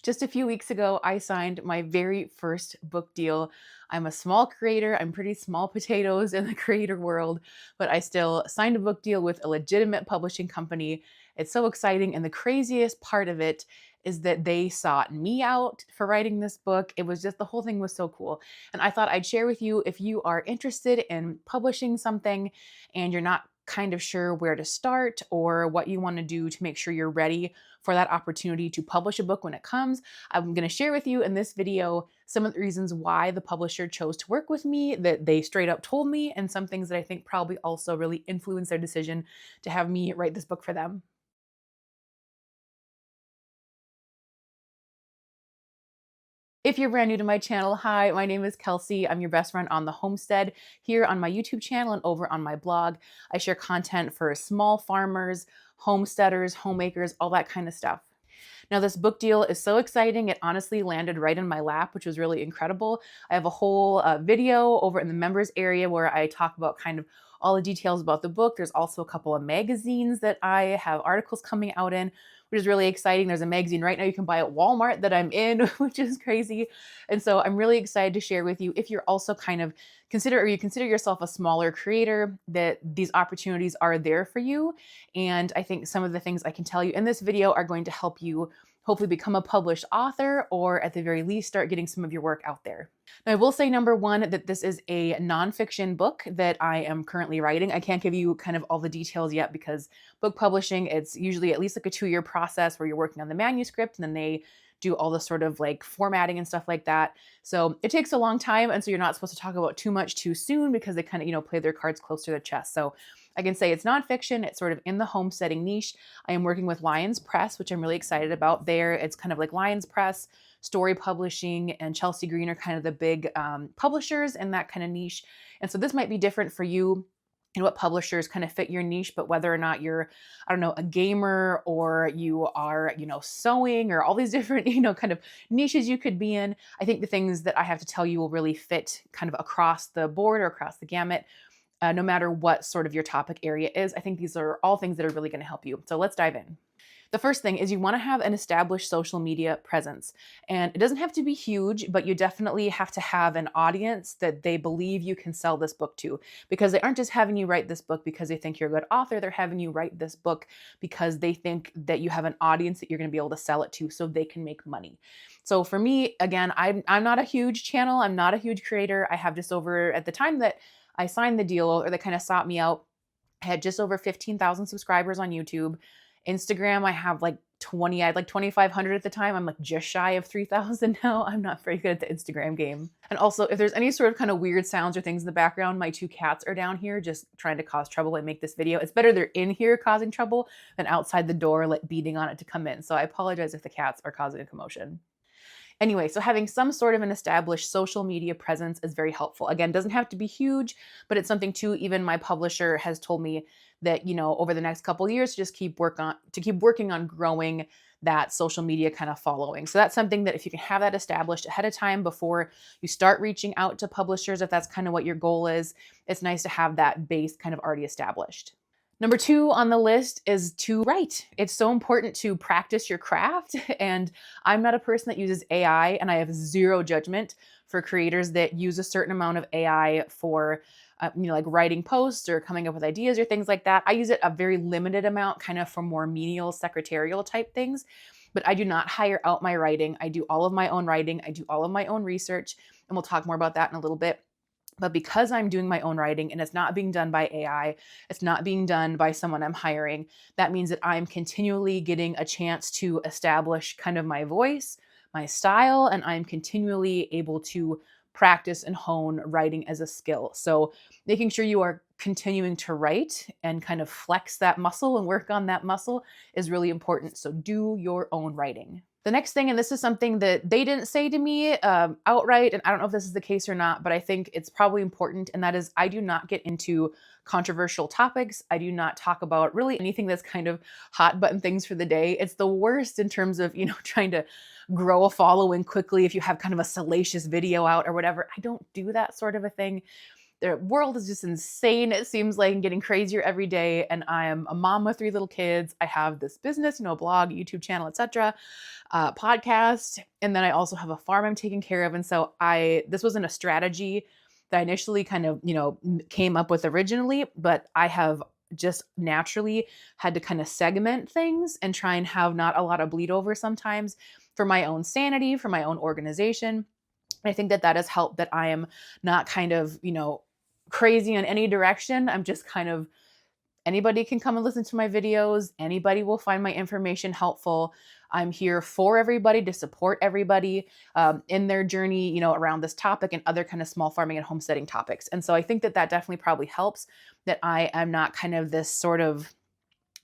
Just a few weeks ago, I signed my very first book deal. I'm a small creator. I'm pretty small potatoes in the creator world, but I still signed a book deal with a legitimate publishing company. It's so exciting. And the craziest part of it is that they sought me out for writing this book. It was just the whole thing was so cool. And I thought I'd share with you if you are interested in publishing something and you're not kind of sure where to start or what you want to do to make sure you're ready for that opportunity to publish a book when it comes. I'm going to share with you in this video some of the reasons why the publisher chose to work with me, that they straight up told me, and some things that I think probably also really influenced their decision to have me write this book for them. If you're brand new to my channel, hi, my name is Kelsey. I'm your best friend on the homestead here on my YouTube channel and over on my blog. I share content for small farmers, homesteaders, homemakers, all that kind of stuff. Now, this book deal is so exciting. It honestly landed right in my lap, which was really incredible. I have a whole video over in the members area where I talk about kind of all the details about the book. There's also a couple of magazines that I have articles coming out in, which is really exciting. There's a magazine right now you can buy at Walmart that I'm in, which is crazy. And so I'm really excited to share with you if you're also kind of you consider yourself a smaller creator, that these opportunities are there for you. And I think some of the things I can tell you in this video are going to help you hopefully become a published author, or at the very least start getting some of your work out there. Now, I will say, number one, that this is a nonfiction book that I am currently writing. I can't give you kind of all the details yet because book publishing, it's usually at least like a 2-year process where you're working on the manuscript and then they do all the sort of like formatting and stuff like that. So it takes a long time. And so you're not supposed to talk about too much too soon because they kind of, play their cards close to their chest. So I can say it's nonfiction. It's sort of in the homesteading niche. I am working with Lions Press, which I'm really excited about there. It's kind of like Lions Press, Story Publishing, and Chelsea Green are kind of the big publishers in that kind of niche. And so this might be different for you and what publishers kind of fit your niche, but whether or not you're, I don't know, a gamer or you are, sewing or all these different, kind of niches you could be in, I think the things that I have to tell you will really fit kind of across the board or across the gamut. No matter what sort of your topic area is, I think these are all things that are really going to help you. So let's dive in. The first thing is you want to have an established social media presence. And it doesn't have to be huge, but you definitely have to have an audience that they believe you can sell this book to, because they aren't just having you write this book because they think you're a good author. They're having you write this book because they think that you have an audience that you're going to be able to sell it to so they can make money. So for me, again, I'm not a huge channel. I'm not a huge creator. I have just over at the time that I signed the deal or that kind of sought me out, I had just over 15,000 subscribers on YouTube. Instagram, I have like 20, I had like 2,500 at the time. I'm like just shy of 3,000 now. I'm not very good at the Instagram game. And also, if there's any sort of kind of weird sounds or things in the background, my 2 cats are down here just trying to cause trouble and make this video. It's better they're in here causing trouble than outside the door, like beating on it to come in. So I apologize if the cats are causing a commotion. Anyway, so having some sort of an established social media presence is very helpful. Again, doesn't have to be huge, but it's something too. Even my publisher has told me that, over the next couple of years, just keep working on growing that social media kind of following. So that's something that if you can have that established ahead of time before you start reaching out to publishers, if that's kind of what your goal is, it's nice to have that base kind of already established. Number 2 on the list is to write. It's so important to practice your craft. And I'm not a person that uses AI, and I have zero judgment for creators that use a certain amount of AI for, like writing posts or coming up with ideas or things like that. I use it a very limited amount, kind of for more menial secretarial type things. But I do not hire out my writing. I do all of my own writing. I do all of my own research. And we'll talk more about that in a little bit. But because I'm doing my own writing and it's not being done by AI, it's not being done by someone I'm hiring, that means that I'm continually getting a chance to establish kind of my voice, my style, and I'm continually able to practice and hone writing as a skill. So making sure you are continuing to write and kind of flex that muscle and work on that muscle is really important. So do your own writing. The next thing, and this is something that they didn't say to me outright, and I don't know if this is the case or not, but I think it's probably important, and that is I do not get into controversial topics. I do not talk about really anything that's kind of hot button things for the day. It's the worst in terms of, trying to grow a following quickly if you have kind of a salacious video out or whatever. I don't do that sort of a thing. The world is just insane, it seems like, and getting crazier every day. And I am a mom with 3 little kids. I have this business, blog, YouTube channel, etc., podcast, and then I also have a farm I'm taking care of. And so this wasn't a strategy that I initially kind of, came up with originally, but I have just naturally had to kind of segment things and try and have not a lot of bleed over sometimes for my own sanity, for my own organization. I think that has helped, that I am not kind of, crazy in any direction. I'm just kind of, anybody can come and listen to my videos. Anybody will find my information helpful. I'm here for everybody, to support everybody in their journey, around this topic and other kind of small farming and homesteading topics. And so I think that definitely probably helps, that I am not kind of this sort of,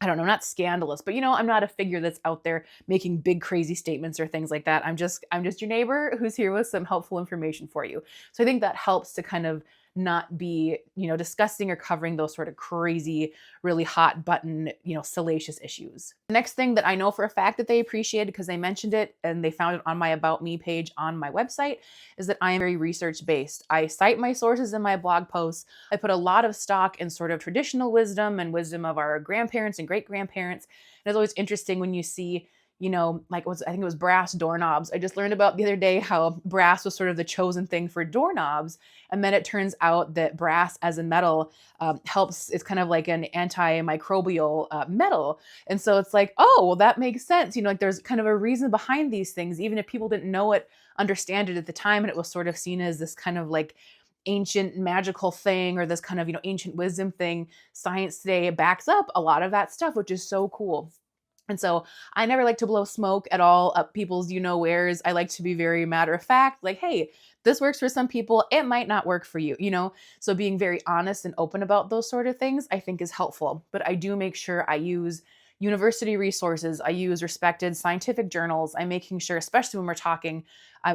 I don't know, not scandalous, but I'm not a figure that's out there making big crazy statements or things like that. I'm just your neighbor who's here with some helpful information for you. So I think that helps to kind of not be, discussing or covering those sort of crazy, really hot button, salacious issues. The next thing that I know for a fact that they appreciated, because they mentioned it and they found it on my About Me page on my website, is that I am very research based. I cite my sources in my blog posts. I put a lot of stock in sort of traditional wisdom and wisdom of our grandparents and great grandparents. And it's always interesting when you see, I think it was brass doorknobs. I just learned about the other day how brass was sort of the chosen thing for doorknobs. And then it turns out that brass as a metal helps, it's kind of like an antimicrobial metal. And so it's like, oh, well, that makes sense. Like there's kind of a reason behind these things, even if people didn't know it, understand it at the time. And it was sort of seen as this kind of like ancient magical thing, or this kind of, ancient wisdom thing. Science today backs up a lot of that stuff, which is so cool. And so I never like to blow smoke at all up people's wheres. I like to be very matter of fact, like, hey, this works for some people. It might not work for you, So being very honest and open about those sort of things, I think is helpful. But I do make sure I use university resources. I use respected scientific journals. I'm making sure, especially when I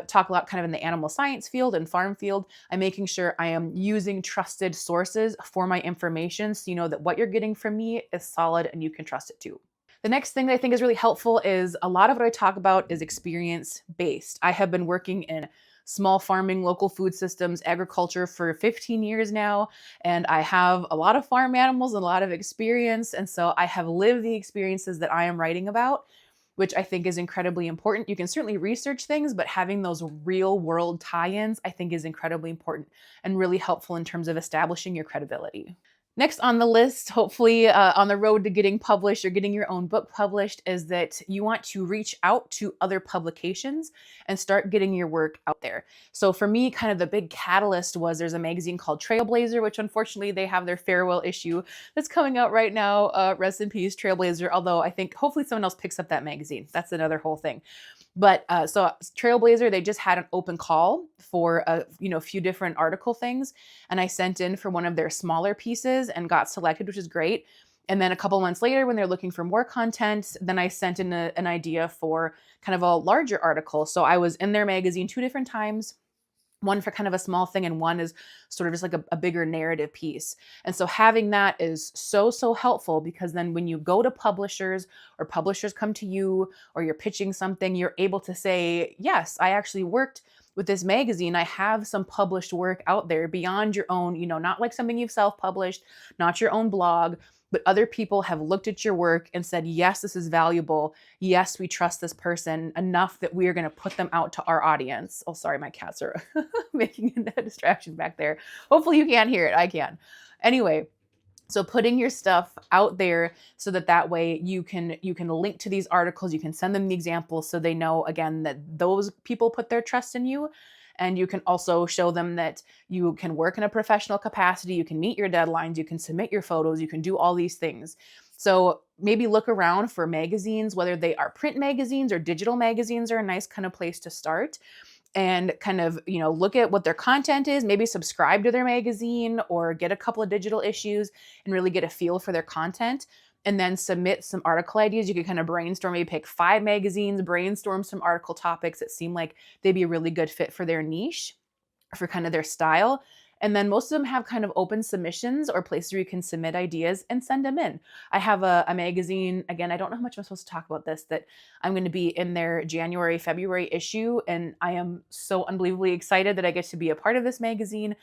talk a lot kind of in the animal science field and farm field, I'm making sure I am using trusted sources for my information, so you know that what you're getting from me is solid and you can trust it too. The next thing that I think is really helpful is, a lot of what I talk about is experience based. I have been working in small farming, local food systems, agriculture for 15 years now, and I have a lot of farm animals and a lot of experience. And so I have lived the experiences that I am writing about, which I think is incredibly important. You can certainly research things, but having those real world tie-ins, I think, is incredibly important and really helpful in terms of establishing your credibility. Next on the list, hopefully on the road to getting published or getting your own book published, is that you want to reach out to other publications and start getting your work out there. So for me, kind of the big catalyst was, there's a magazine called Trailblazer, which unfortunately they have their farewell issue that's coming out right now. Rest in peace, Trailblazer. Although I think hopefully someone else picks up that magazine. That's another whole thing. But so Trailblazer, they just had an open call for a few different article things, and I sent in for one of their smaller pieces and got selected, which is great. And then a couple months later, when they're looking for more content, then I sent in an idea for kind of a larger article. So I was in their magazine 2 different times. One for kind of a small thing, and one is sort of just like a bigger narrative piece. And so having that is so, so helpful, because then when you go to publishers, or publishers come to you, or you're pitching something, you're able to say, yes, I actually worked with this magazine. I have some published work out there beyond your own, not like something you've self-published, not your own blog, but other people have looked at your work and said, yes, this is valuable. Yes, we trust this person enough that we are going to put them out to our audience. Oh, sorry, my cats are making a distraction back there. Hopefully you can't hear it. I can. Anyway, so putting your stuff out there so that way you can link to these articles, you can send them the examples so they know, again, that those people put their trust in you. And you can also show them that you can work in a professional capacity, you can meet your deadlines, you can submit your photos, you can do all these things. So maybe look around for magazines, whether they are print magazines or digital magazines, are a nice kind of place to start. And kind of, look at what their content is, maybe subscribe to their magazine or get a couple of digital issues and really get a feel for their content. And then submit some article ideas. You could kind of brainstorm, maybe pick 5 magazines, brainstorm some article topics that seem like they'd be a really good fit for their niche, for kind of their style. And then most of them have kind of open submissions or places where you can submit ideas and send them in. I have a magazine, again, I don't know how much I'm supposed to talk about this, that I'm going to be in their January, February issue. And I am so unbelievably excited that I get to be a part of this magazine.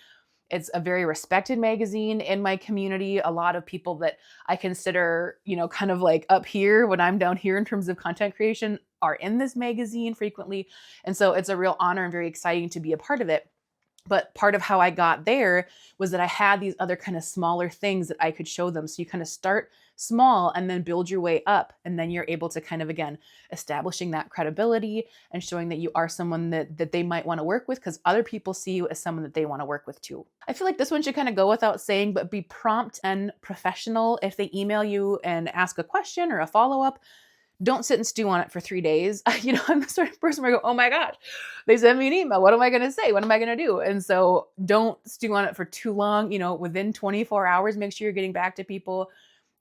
It's a very respected magazine in my community. A lot of people that I consider, kind of like up here when I'm down here in terms of content creation are in this magazine frequently. And so it's a real honor and very exciting to be a part of it. But part of how I got there was that I had these other kind of smaller things that I could show them. So you kind of start small and then build your way up. And then you're able to kind of, again, establishing that credibility and showing that you are someone that they might want to work with, because other people see you as someone that they want to work with too. I feel like this one should kind of go without saying, but be prompt and professional. If they email you and ask a question or a follow-up, don't sit and stew on it for 3 days. I'm the sort of person where I go, oh my gosh, they sent me an email. What am I going to say? What am I going to do? And so don't stew on it for too long. Within 24 hours, make sure you're getting back to people,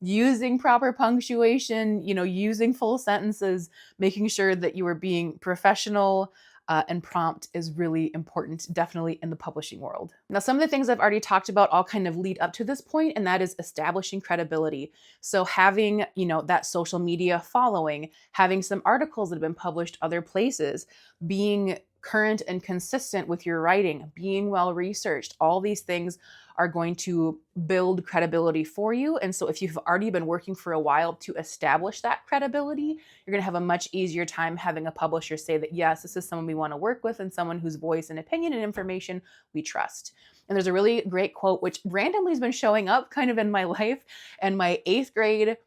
using proper punctuation, using full sentences, making sure that you are being professional, and prompt is really important, definitely in the publishing world. Now, some of the things I've already talked about all kind of lead up to this point, and that is establishing credibility. So having, that social media following, having some articles that have been published other places, being current and consistent with your writing, being well researched, all these things are going to build credibility for you. And so if you've already been working for a while to establish that credibility, you're going to have a much easier time having a publisher say that, yes, this is someone we want to work with and someone whose voice and opinion and information we trust. And there's a really great quote, which randomly has been showing up kind of in my life. And my 8th grade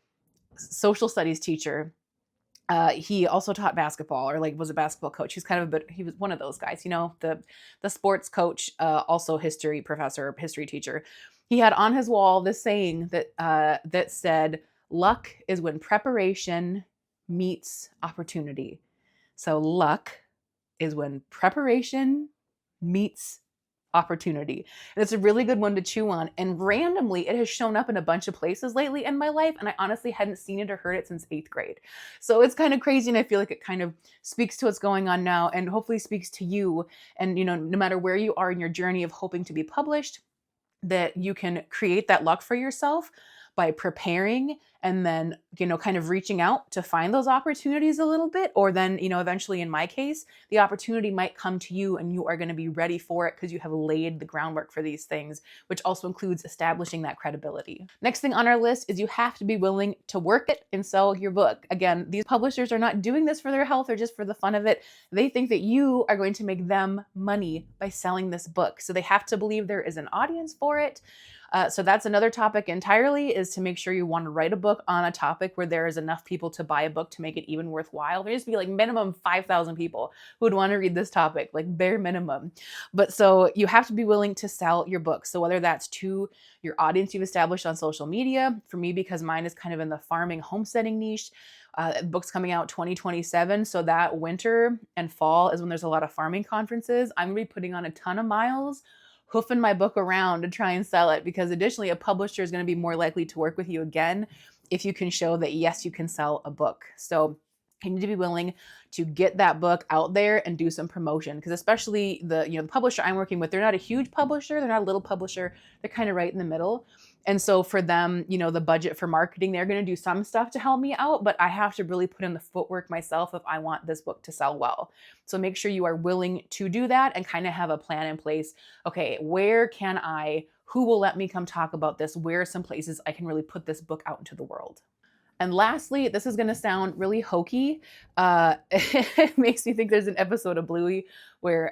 social studies teacher, he also taught basketball, or like was a basketball coach. He was one of those guys, the sports coach, also history professor, history teacher. He had on his wall this saying that said, luck is when preparation meets opportunity. So luck is when preparation meets opportunity. And it's a really good one to chew on. And randomly, it has shown up in a bunch of places lately in my life. And I honestly hadn't seen it or heard it since 8th grade. So it's kind of crazy. And I feel like it kind of speaks to what's going on now and hopefully speaks to you. And, no matter where you are in your journey of hoping to be published, that you can create that luck for yourself by preparing and then, kind of reaching out to find those opportunities a little bit. Or then, eventually in my case, the opportunity might come to you and you are going to be ready for it because you have laid the groundwork for these things, which also includes establishing that credibility. Next thing on our list is you have to be willing to work it and sell your book. Again, these publishers are not doing this for their health or just for the fun of it. They think that you are going to make them money by selling this book. So they have to believe there is an audience for it. So that's another topic entirely, is to make sure you want to write a book on a topic where there is enough people to buy a book to make it even worthwhile. There needs to be like minimum 5,000 people who would want to read this topic, like bare minimum. But so you have to be willing to sell your book. So whether that's to your audience you've established on social media, for me, because mine is kind of in the farming homesteading niche, book's coming out 2027. So that winter and fall is when there's a lot of farming conferences. I'm going to be putting on a ton of miles, hoofing my book around to try and sell it, because additionally, a publisher is going to be more likely to work with you again if you can show that, yes, you can sell a book. So you need to be willing to get that book out there and do some promotion, because especially the publisher I'm working with, they're not a huge publisher, they're not a little publisher, they're kind of right in the middle. And so for them, the budget for marketing, they're going to do some stuff to help me out, but I have to really put in the footwork myself if I want this book to sell well. So make sure you are willing to do that and kind of have a plan in place. Okay, who will let me come talk about this? Where are some places I can really put this book out into the world? And lastly, this is going to sound really hokey. It makes me think there's an episode of Bluey where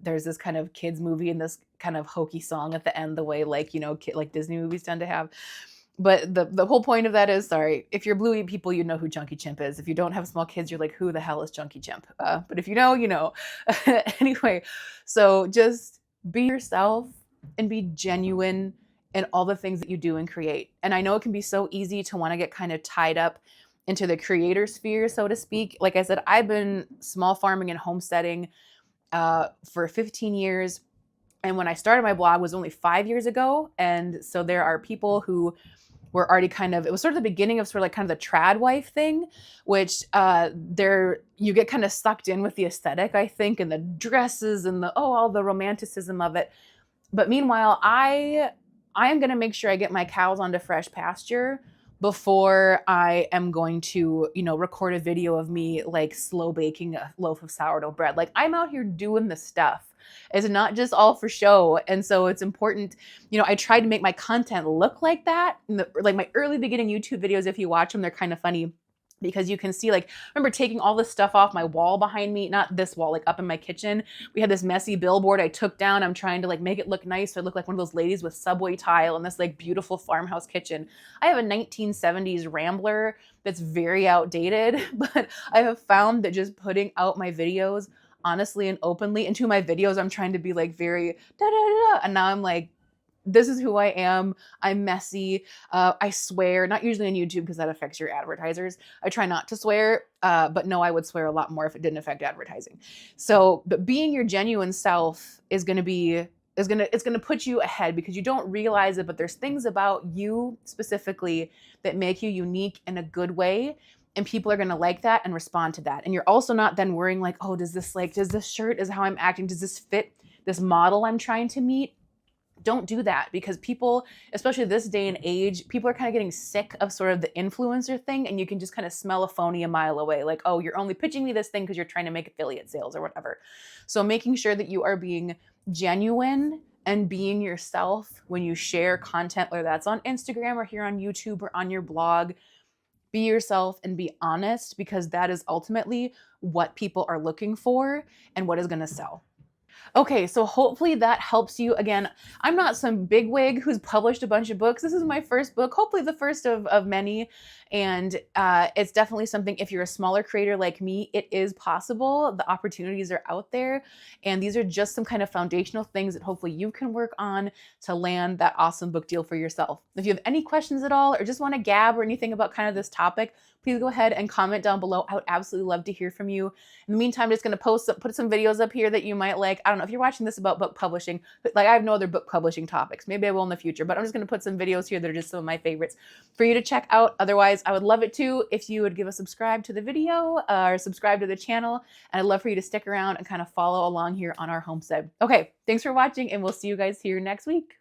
there's this kind of kids movie and this kind of hokey song at the end, the way like Disney movies tend to have. But the whole point of that is, sorry, if you're Bluey people, you know who Chunky Chimp is. If you don't have small kids, you're like, who the hell is Chunky Chimp? But if you know, you know. Anyway, so just be yourself and be genuine in all the things that you do and create. And I know it can be so easy to want to get kind of tied up into the creator sphere, so to speak. Like I said, I've been small farming and homesteading for 15 years. And when I started my blog was only 5 years ago. And so there are people who were already it was sort of the beginning of sort of like kind of the trad wife thing, which you get kind of sucked in with the aesthetic, I think, and the dresses and all the romanticism of it. But meanwhile, I am going to make sure I get my cows onto fresh pasture before I am going to, record a video of me like slow baking a loaf of sourdough bread. Like I'm out here doing the stuff. It's not just all for show. And so it's important, I tried to make my content look like that. Like my early beginning YouTube videos, if you watch them, they're kind of funny because you can see, like, I remember taking all this stuff off my wall behind me, not this wall, like up in my kitchen. We had this messy billboard I took down. I'm trying to like make it look nice. So I look like one of those ladies with subway tile and this like beautiful farmhouse kitchen. I have a 1970s Rambler that's very outdated, but I have found that just putting out my videos honestly and openly into my videos, I'm trying to be like very da da da da. And now I'm like, this is who I am. I'm messy. I swear, not usually on YouTube because that affects your advertisers. I try not to swear, but no, I would swear a lot more if it didn't affect advertising. So, but being your genuine self is going to be it's going to put you ahead because you don't realize it, but there's things about you specifically that make you unique in a good way. And people are going to like that and respond to that. And you're also not then worrying like, oh, does this shirt is how I'm acting? Does this fit this model I'm trying to meet? Don't do that because people, especially this day and age, people are kind of getting sick of sort of the influencer thing, and you can just kind of smell a phony a mile away. Like, oh, you're only pitching me this thing because you're trying to make affiliate sales or whatever. So making sure that you are being genuine and being yourself when you share content, whether that's on Instagram or here on YouTube or on your blog, be yourself and be honest because that is ultimately what people are looking for and what is going to sell. Okay, so hopefully that helps you. Again, I'm not some bigwig who's published a bunch of books. This is my first book, hopefully the first of many. And it's definitely something, if you're a smaller creator like me, it is possible. The opportunities are out there. And these are just some kind of foundational things that hopefully you can work on to land that awesome book deal for yourself. If you have any questions at all or just want to gab or anything about kind of this topic, please go ahead and comment down below. I would absolutely love to hear from you. In the meantime, I'm just going to put some videos up here that you might like. I don't know if you're watching this about book publishing, but like I have no other book publishing topics. Maybe I will in the future, but I'm just going to put some videos here that are just some of my favorites for you to check out. Otherwise, I would love it too if you would give a subscribe to the video or subscribe to the channel. And I'd love for you to stick around and kind of follow along here on our homestead. Okay, thanks for watching and we'll see you guys here next week.